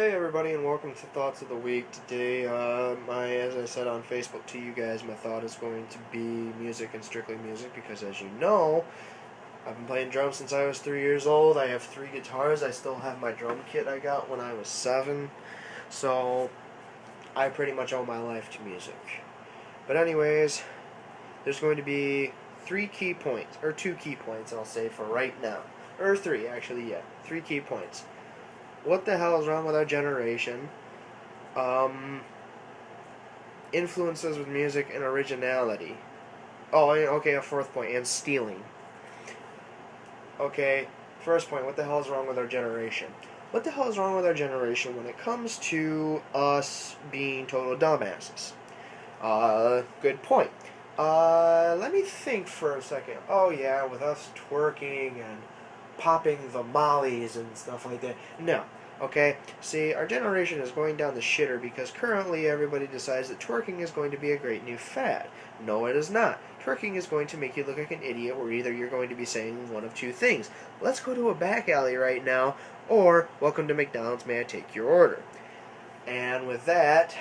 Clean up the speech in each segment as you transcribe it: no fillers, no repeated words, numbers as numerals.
Hey everybody, and welcome to Thoughts of the Week. Today, as I said on Facebook to you guys, my thought is going to be music and strictly music because, as you know, I've been playing drums since I was 3 years old. I have 3 guitars. I still have my drum kit I got when I was 7. So, I pretty much owe my life to music. But anyways, there's going to be 2 key points, I'll say, for right now. Or 3, actually, yeah. 3 key points. What the hell is wrong with our generation? Influences with music and originality. Oh, okay, a 4th point, and stealing. Okay, first point, what the hell is wrong with our generation? What the hell is wrong with our generation when it comes to us being total dumbasses? Good point. Let me think for a second. Oh yeah, with us twerking and popping the mollies and stuff like that. No. Okay? See, our generation is going down the shitter because currently everybody decides that twerking is going to be a great new fad. No, it is not. Twerking is going to make you look like an idiot, where either you're going to be saying one of two things. Let's go to a back alley right now, or welcome to McDonald's, may I take your order? And with that,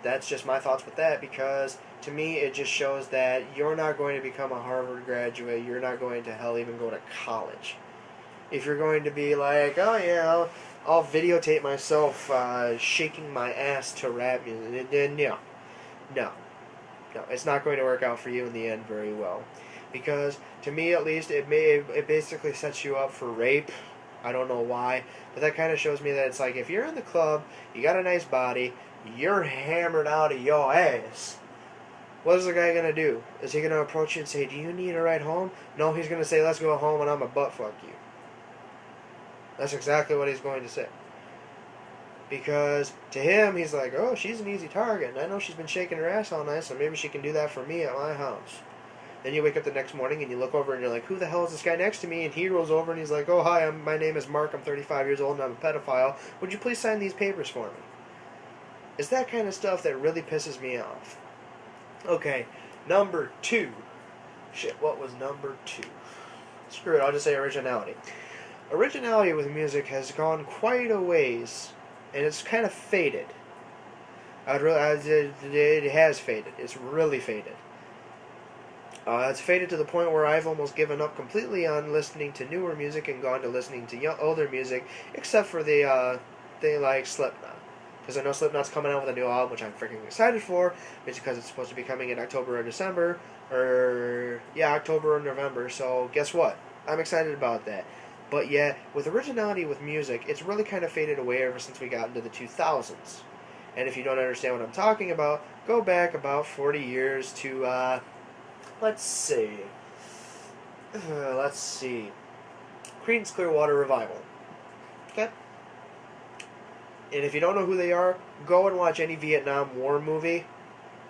that's just my thoughts with that, because to me it just shows that you're not going to become a Harvard graduate. You're not going to hell even go to college. If you're going to be like, oh yeah, I'll videotape myself shaking my ass to rap music, then no, it's not going to work out for you in the end very well, because to me at least it basically sets you up for rape. I don't know why, but that kind of shows me that it's like, if you're in the club, you got a nice body, you're hammered out of your ass, what is the guy going to do? Is he going to approach you and say, do you need a ride home? No, he's going to say, let's go home and I'm a butt fuck you. That's exactly what he's going to say. Because to him, he's like, oh, she's an easy target, and I know she's been shaking her ass all night, so maybe she can do that for me at my house. Then you wake up the next morning and you look over and you're like, who the hell is this guy next to me? And he rolls over and he's like, oh, hi, my name is Mark, I'm 35 years old and I'm a pedophile. Would you please sign these papers for me? It's that kind of stuff that really pisses me off. Okay, number 2. Shit, what was number 2? Screw it, I'll just say originality. Originality with music has gone quite a ways, and it's kind of faded. It has faded. It's really faded. It's faded to the point where I've almost given up completely on listening to newer music and gone to listening to older music, except for they like Slipknot. Because I know Slipknot's coming out with a new album, which I'm freaking excited for, because it's supposed to be coming in October or December, October or November, so guess what? I'm excited about that. But yeah, with originality with music, it's really kind of faded away ever since we got into the 2000s. And if you don't understand what I'm talking about, go back about 40 years to, let's see, Creedence Clearwater Revival. Okay? And if you don't know who they are, go and watch any Vietnam War movie.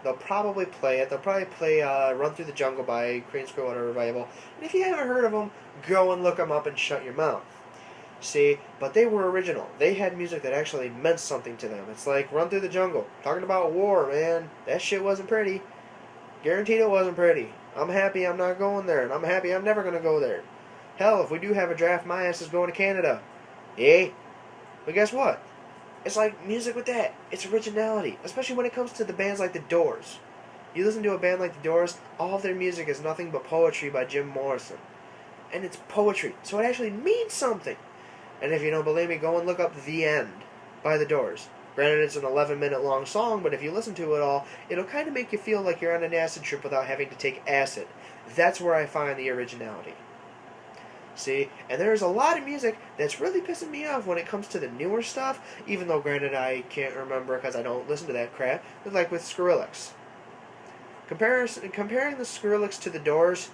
They'll probably play it. They'll probably play Run Through the Jungle by Creedence Clearwater Revival. And if you haven't heard of them, go and look them up and shut your mouth. See, but they were original. They had music that actually meant something to them. It's like Run Through the Jungle. Talking about war, man. That shit wasn't pretty. Guaranteed it wasn't pretty. I'm happy I'm not going there, and I'm happy I'm never going to go there. Hell, if we do have a draft, my ass is going to Canada. Eh? But guess what? It's like music with that. It's originality, especially when it comes to the bands like The Doors. You listen to a band like The Doors, all of their music is nothing but poetry by Jim Morrison. And it's poetry, so it actually means something. And if you don't believe me, go and look up The End by The Doors. Granted, it's an 11-minute long song, but if you listen to it all, it'll kind of make you feel like you're on an acid trip without having to take acid. That's where I find the originality. See, and there's a lot of music that's really pissing me off when it comes to the newer stuff, even though, granted, I can't remember because I don't listen to that crap, but like with Skrillex. Comparing the Skrillex to The Doors,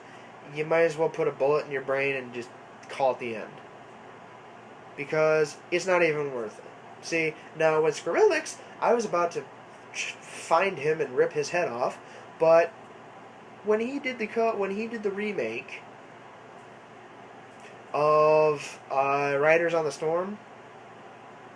you might as well put a bullet in your brain and just call it the end. Because it's not even worth it. See, now with Skrillex, I was about to find him and rip his head off, but when he did the remake of Riders on the Storm,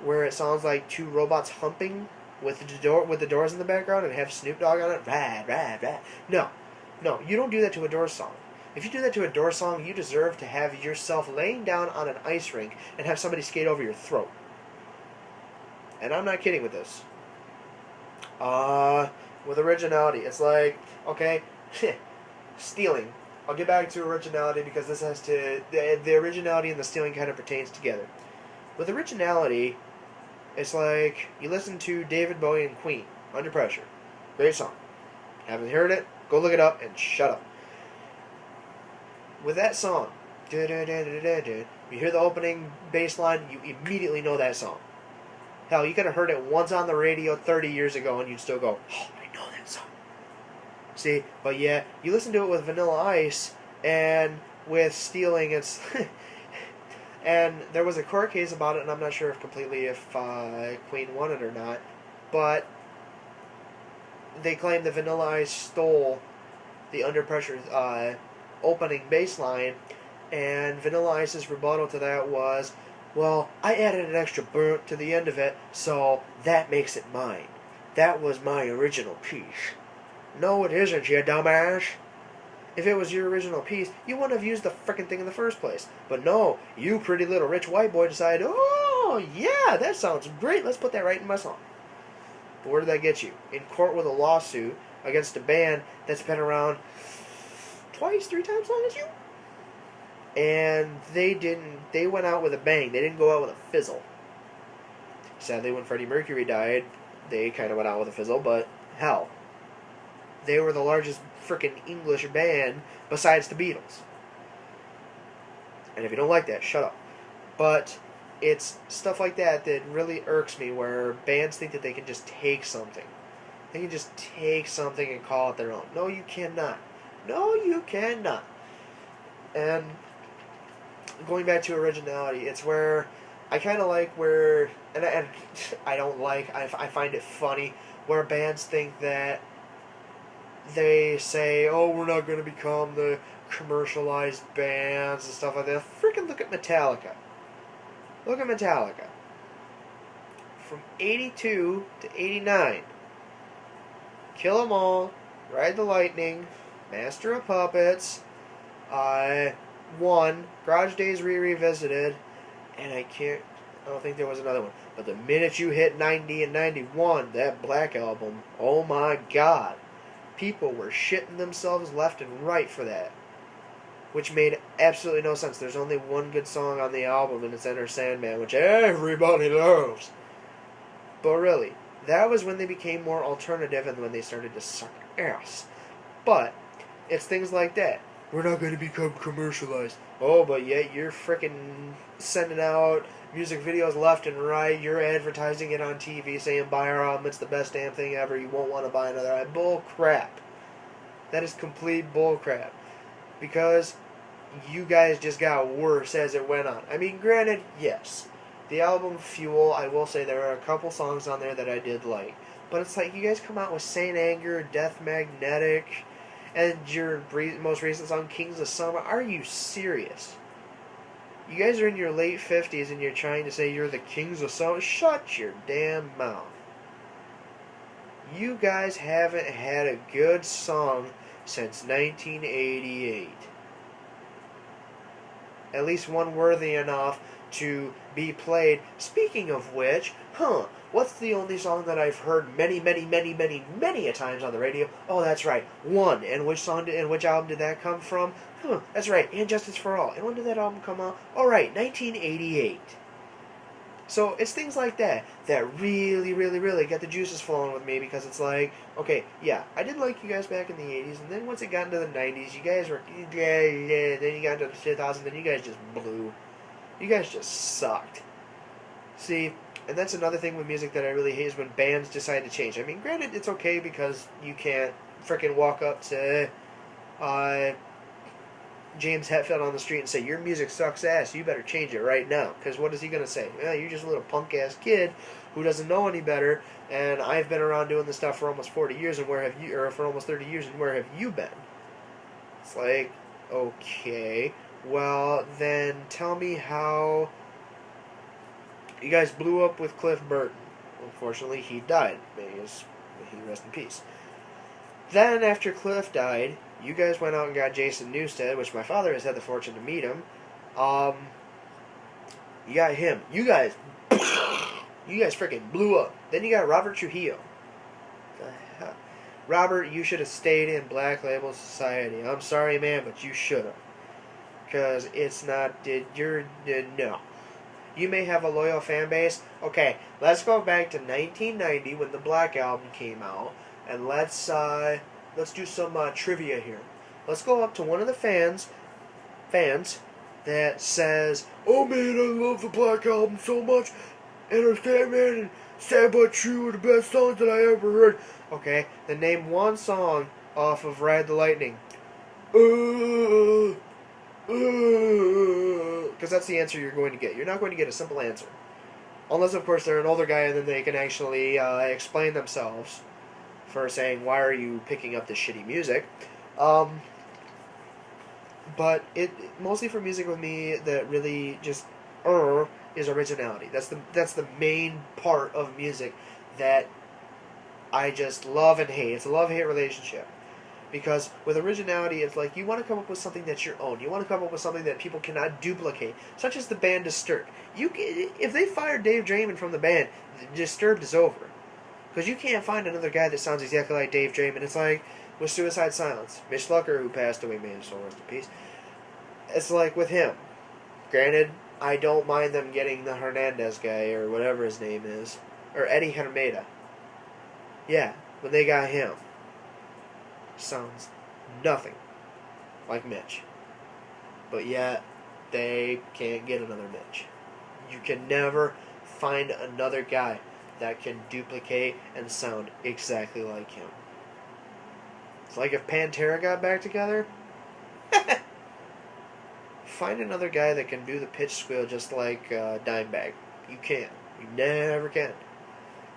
where it sounds like two robots humping with the Doors in the background and have Snoop Dogg on it, rah, rah, rah. No, you don't do that to a Doors song. If you do that to a Doors song, you deserve to have yourself laying down on an ice rink and have somebody skate over your throat. And I'm not kidding with this. With originality, it's like, okay, stealing. I'll get back to originality because this has to, the originality and the stealing kind of pertains together. With originality, it's like you listen to David Bowie and Queen, Under Pressure. Great song. Haven't heard it? Go look it up and shut up. With that song, you hear the opening bass line, you immediately know that song. Hell, you could have heard it once on the radio 30 years ago and you'd still go, oh, I know that song. See, but yeah, you listen to it with Vanilla Ice and with Stealing, it's... and there was a court case about it, and I'm not sure if Queen won it or not, but they claimed that Vanilla Ice stole the Under Pressure opening bass line, and Vanilla Ice's rebuttal to that was, well, I added an extra burnt to the end of it, so that makes it mine. That was my original piece. No, it isn't, you dumbass. If it was your original piece, you wouldn't have used the frickin' thing in the first place. But no, you pretty little rich white boy decided, oh, yeah, that sounds great, let's put that right in my song. But where did that get you? In court with a lawsuit against a band that's been around twice, 3 times as long as you? And they went out with a bang. They didn't go out with a fizzle. Sadly, when Freddie Mercury died, they kind of went out with a fizzle, but hell, they were the largest frickin' English band besides the Beatles. And if you don't like that, shut up. But it's stuff like that that really irks me, where bands think that they can just take something. They can just take something and call it their own. No, you cannot. No, you cannot. And going back to originality, it's where I kind of like where, and I don't like, I find it funny, where bands think that they say, oh, we're not going to become the commercialized bands and stuff like that. Freaking look at Metallica. Look at Metallica. From 82 to 89. Kill 'Em All, Ride the Lightning, Master of Puppets, Garage Days Revisited, and I don't think there was another one. But the minute you hit 90 and 91, that Black Album, oh my god. People were shitting themselves left and right for that. Which made absolutely no sense. There's only one good song on the album, and it's Enter Sandman, which everybody loves. But really, that was when they became more alternative and when they started to suck ass. But it's things like that. We're not going to become commercialized. Oh, but yet you're frickin' sending out music videos left and right. You're advertising it on TV saying, buy our album, it's the best damn thing ever. You won't want to buy another album. Bull crap. That is complete bull crap. Because you guys just got worse as it went on. I mean, granted, yes. The album Fuel, I will say there are a couple songs on there that I did like. But it's like you guys come out with Saint Anger, Death Magnetic, and your most recent song, Kings of Summer. Are you serious? You guys are in your late 50s and you're trying to say you're the Kings of Summer? Shut your damn mouth. You guys haven't had a good song since 1988. At least one worthy enough to be played. Speaking of which, what's the only song that I've heard many a times on the radio? Oh, that's right, One. And which album did that come from? That's right, And Justice for All. And when did that album come out? All right, 1988. So it's things like that that really get the juices flowing with me, because it's like, okay, yeah, I did like you guys back in the 80s, and then once it got into the 90s, you guys were, then you got into the 2000s, then you guys just blew. You guys just sucked. See, and that's another thing with music that I really hate, is when bands decide to change. I mean, granted, it's okay because you can't frickin' walk up to James Hetfield on the street and say, your music sucks ass, you better change it right now. Because what is he going to say? You're just a little punk-ass kid who doesn't know any better, and I've been around doing this stuff for almost 40 years, and for almost 30 years, and where have you been? It's like, okay, well, then tell me how you guys blew up with Cliff Burton. Unfortunately, he died. May he rest in peace. Then, after Cliff died, You guys went out and got Jason Newsted, which my father has had the fortune to meet him. You got him. You guys freaking blew up. Then you got Robert Trujillo. The hell? Robert, you should have stayed in Black Label Society. I'm sorry, man, but you should have. Because it's not, no. You may have a loyal fan base. Okay, let's go back to 1990 when the Black Album came out, and let's do some trivia here. Let's go up to one of the fans that says, "Oh man, I love the Black Album so much, and Man and Sad But True are the best songs that I ever heard." Okay, then name one song off of Ride the Lightning. Because that's the answer you're going to get. You're not going to get a simple answer. Unless, of course, they're an older guy and then they can actually explain themselves for saying, why are you picking up this shitty music? But it mostly for music with me that really just is originality. That's the main part of music that I just love and hate. It's a love-hate relationship. Because with originality, it's like you want to come up with something that's your own. You want to come up with something that people cannot duplicate, such as the band Disturbed. If they fired Dave Draymond from the band, Disturbed is over. Because you can't find another guy that sounds exactly like Dave Draymond. It's like with Suicide Silence. Mitch Lucker, who passed away, may his soul rest in peace. It's like with him. Granted, I don't mind them getting the Hernandez guy, or whatever his name is. Or Eddie Hermeda. Yeah, when they got him. Sounds nothing like Mitch. But yet, they can't get another Mitch. You can never find another guy that can duplicate and sound exactly like him. It's like if Pantera got back together. Find another guy that can do the pitch squeal just like Dimebag. You can't. You never can.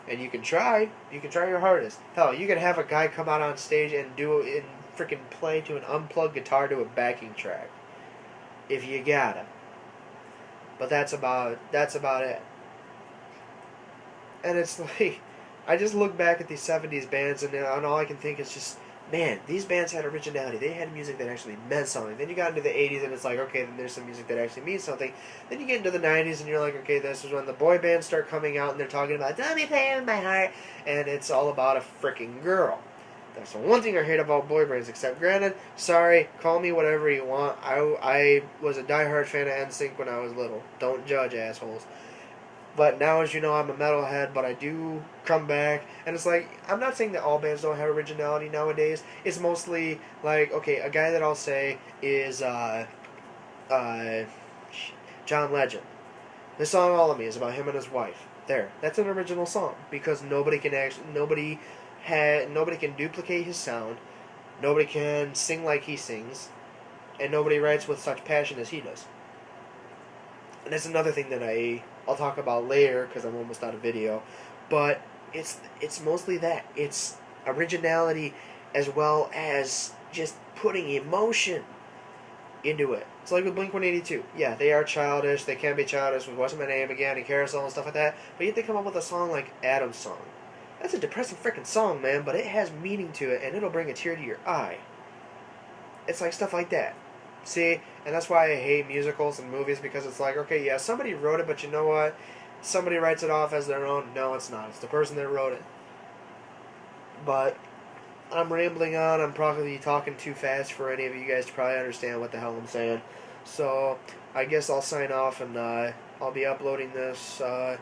And you can try. You can try your hardest. Hell, you can have a guy come out on stage and freaking play to an unplugged guitar to a backing track. If you gotta. But that's about it. And it's like, I just look back at these 70s bands and all I can think is just, man, these bands had originality. They had music that actually meant something. Then you got into the 80s and it's like, okay, then there's some music that actually means something. Then you get into the 90s and you're like, okay, this is when the boy bands start coming out and they're talking about, "Don't be playing with my heart," and it's all about a freaking girl. That's the one thing I hate about boy bands, except granted, sorry, call me whatever you want. I was a diehard fan of NSYNC when I was little. Don't judge, assholes. But now, as you know, I'm a metalhead, but I do come back. And it's like, I'm not saying that all bands don't have originality nowadays. It's mostly like, okay, a guy that I'll say is John Legend. The song All of Me is about him and his wife. There. That's an original song. Because nobody can duplicate his sound. Nobody can sing like he sings. And nobody writes with such passion as he does. And that's another thing that I'll talk about later because I'm almost out of video. But it's mostly that. It's originality as well as just putting emotion into it. It's like with Blink-182. Yeah, they are childish. They can be childish with What's My Name Again and Carousel and stuff like that. But yet they come up with a song like Adam's Song. That's a depressing freaking song, man, but it has meaning to it and it'll bring a tear to your eye. It's like stuff like that. See, and that's why I hate musicals and movies, because it's like, okay, yeah, somebody wrote it, but you know what? Somebody writes it off as their own. No, it's not. It's the person that wrote it. But I'm rambling on. I'm probably talking too fast for any of you guys to probably understand what the hell I'm saying. So I guess I'll sign off, and I'll be uploading this. I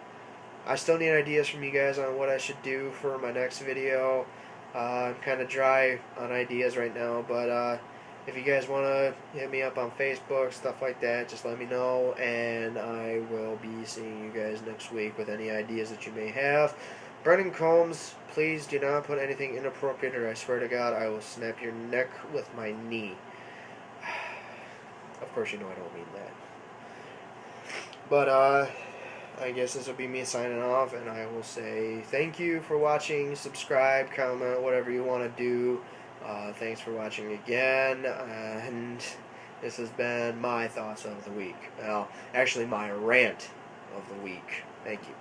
still need ideas from you guys on what I should do for my next video. I'm kind of dry on ideas right now, but if you guys want to hit me up on Facebook, stuff like that, just let me know, and I will be seeing you guys next week with any ideas that you may have. Brennan Combs, please do not put anything inappropriate, or I swear to God, I will snap your neck with my knee. Of course, you know I don't mean that. But, I guess this will be me signing off, and I will say thank you for watching, subscribe, comment, whatever you want to do. Thanks for watching again, and this has been my thoughts of the week. Well, actually my rant of the week. Thank you.